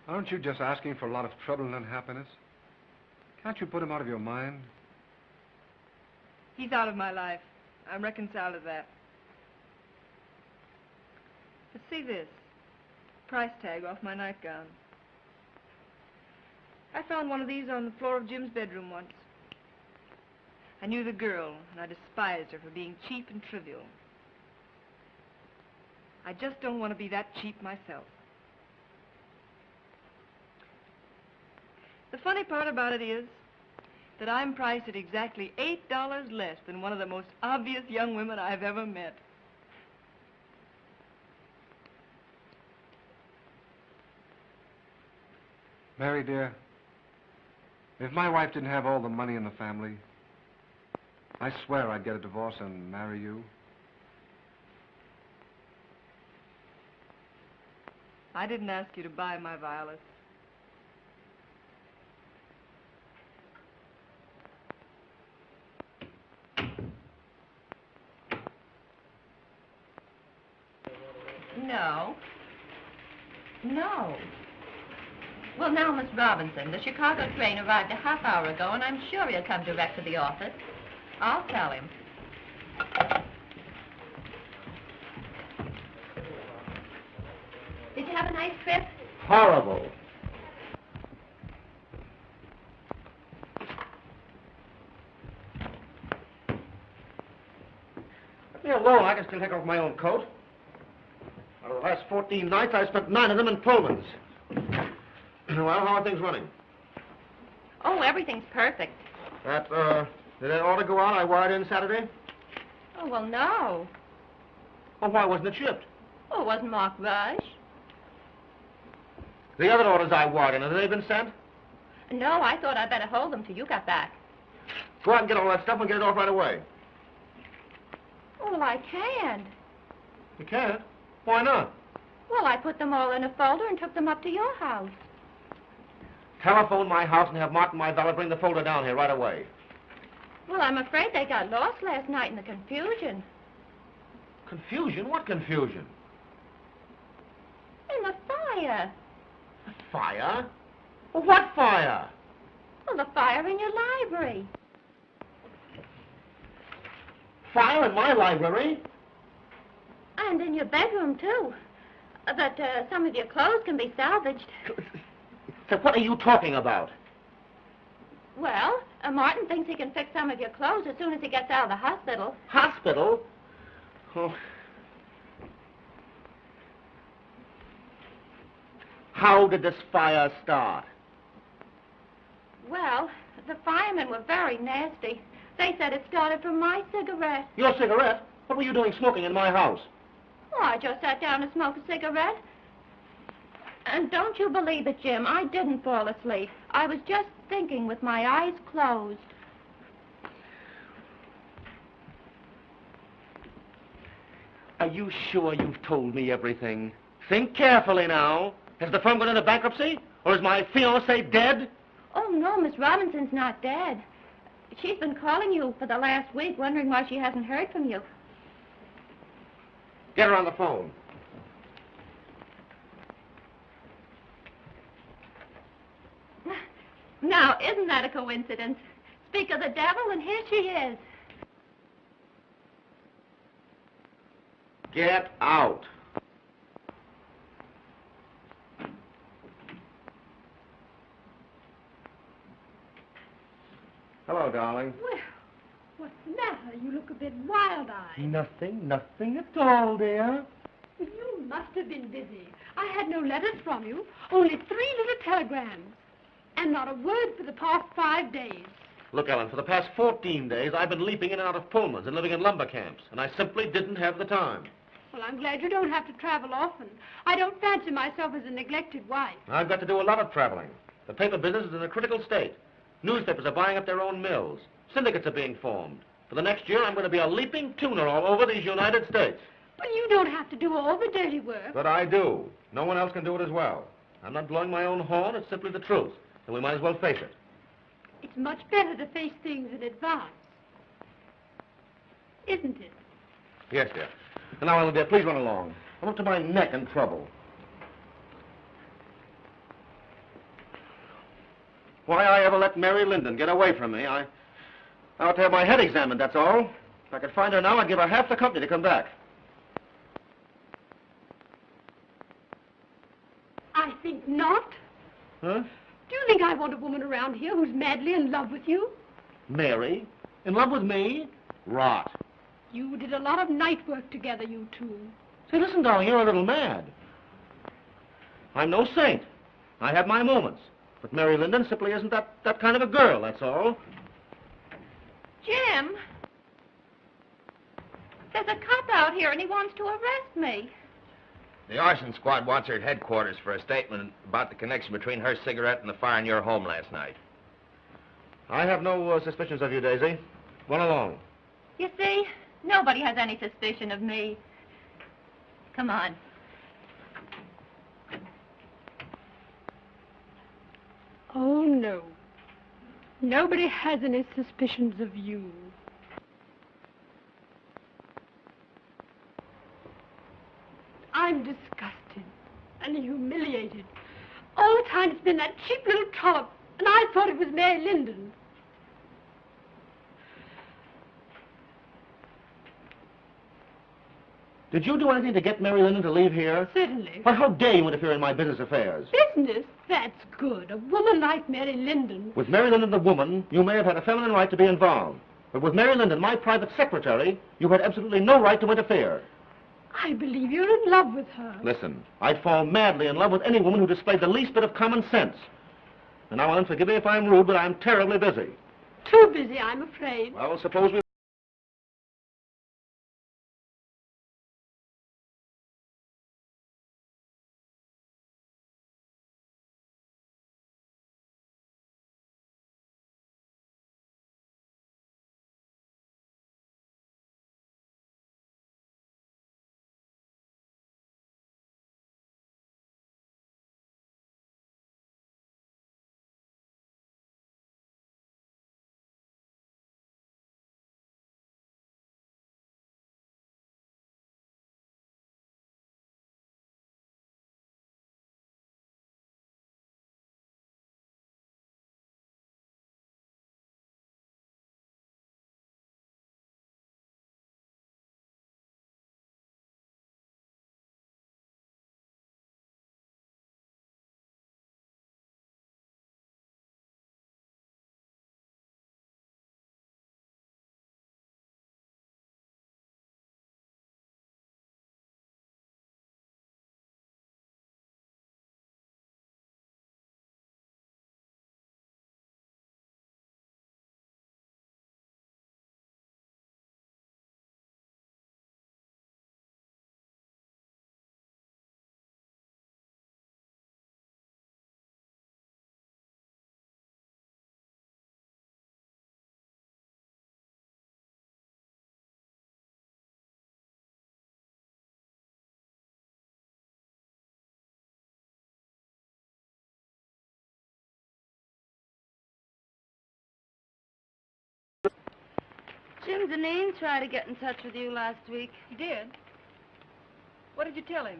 Aren't you just asking for a lot of trouble and unhappiness? Can't you put him out of your mind? He's out of my life. I'm reconciled to that. But see this. Price tag off my nightgown. I found one of these on the floor of Jim's bedroom once. I knew the girl, and I despised her for being cheap and trivial. I just don't want to be that cheap myself. The funny part about it is that I'm priced at exactly $8 less than one of the most obvious young women I've ever met. Mary, dear, if my wife didn't have all the money in the family, I swear I'd get a divorce and marry you. I didn't ask you to buy my violets. No. No. Well, now, Miss Robinson, the Chicago train arrived a half hour ago, and I'm sure he'll come direct to the office. I'll tell him. Did you have a nice trip? Horrible. Let me alone. I can still take off my own coat. Out of the last 14 nights, I spent 9 of them in Pullmans. Well, how are things running? Oh, everything's perfect. Did that order go out I wired in Saturday? Oh, well, no. Well, why wasn't it shipped? Oh, it wasn't marked rush. The other orders I wired in, have they been sent? No, I thought I'd better hold them till you got back. Go out and get all that stuff and get it off right away. Oh, well, I can't. You can't? Why not? Well, I put them all in a folder and took them up to your house. Telephone my house and have Martin, my valet, bring the folder down here right away. Well, I'm afraid they got lost last night in the confusion. Confusion? What confusion? In the fire. Fire? Well, what fire? Well, the fire in your library. Fire in my library? And in your bedroom, too. That some of your clothes can be salvaged. So what are you talking about? Well, Martin thinks he can fix some of your clothes as soon as he gets out of the hospital. Hospital? Oh. How did this fire start? Well, the firemen were very nasty. They said it started from my cigarette. Your cigarette? What were you doing smoking in my house? Oh, I just sat down to smoke a cigarette. And don't you believe it, Jim, I didn't fall asleep. I was just thinking with my eyes closed. Are you sure you've told me everything? Think carefully now. Has the firm gone into bankruptcy? Or is my fiancée dead? Oh, no, Miss Robinson's not dead. She's been calling you for the last week, wondering why she hasn't heard from you. Get her on the phone. Now, isn't that a coincidence? Speak of the devil, and here she is. Get out. Hello, darling. Well, what's the matter? You look a bit wild-eyed. Nothing at all, dear. Well, you must have been busy. I had no letters from you, only 3 little telegrams. And not a word for the past 5 days. Look, Ellen, for the past 14 days, I've been leaping in and out of Pullmans and living in lumber camps, and I simply didn't have the time. Well, I'm glad you don't have to travel often. I don't fancy myself as a neglected wife. I've got to do a lot of traveling. The paper business is in a critical state. Newspapers are buying up their own mills. Syndicates are being formed. For the next year, I'm going to be a leaping tuner all over these United States. But you don't have to do all the dirty work. But I do. No one else can do it as well. I'm not blowing my own horn. It's simply the truth. And we might as well face it. It's much better to face things in advance. Isn't it? Yes, dear. And now, Ellen, dear, please run along. I'm up to my neck in trouble. Why I ever let Mary Linden get away from me, I ought to have my head examined, that's all. If I could find her now, I'd give her half the company to come back. I think not. Huh? Do you think I want a woman around here who's madly in love with you? Mary? In love with me? Rot. You did a lot of night work together, you two. Say, listen, darling, you're a little mad. I'm no saint. I have my moments. But Mary Linden simply isn't that kind of a girl, that's all. Jim, there's a cop out here and he wants to arrest me. The arson squad wants her at headquarters for a statement about the connection between her cigarette and the fire in your home last night. I have no suspicions of you, Daisy. Run along. You see, nobody has any suspicion of me. Come on. Oh, no. Nobody has any suspicions of you. I'm disgusted and humiliated. All the time it's been that cheap little trollop, and I thought it was Mary Linden. Did you do anything to get Mary Linden to leave here? Certainly. Why, how dare you interfere in my business affairs? Business? That's good. A woman like Mary Linden. With Mary Linden, the woman, you may have had a feminine right to be involved. But with Mary Linden, my private secretary, you had absolutely no right to interfere. I believe you're in love with her. Listen, I'd fall madly in love with any woman who displayed the least bit of common sense. And now, Ellen, forgive me if I'm rude, but I'm terribly busy. Too busy, I'm afraid. Well, suppose we... Jim Deneen tried to get in touch with you last week. He did? What did you tell him?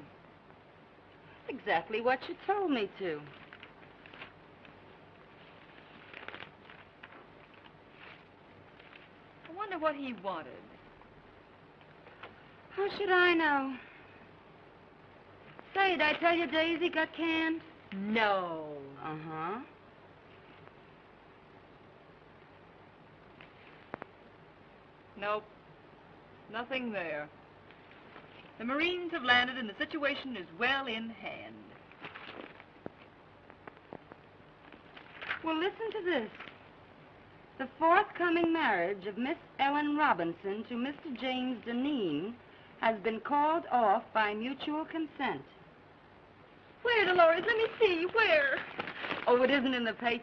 Exactly what you told me to. I wonder what he wanted. How should I know? Say, did I tell you Daisy got canned? No. Uh-huh. Nope. Nothing there. The Marines have landed and the situation is well in hand. Well, listen to this. The forthcoming marriage of Miss Ellen Robinson to Mr. James Deneen has been called off by mutual consent. Where, Dolores? Let me see. Where? Oh, it isn't in the paper.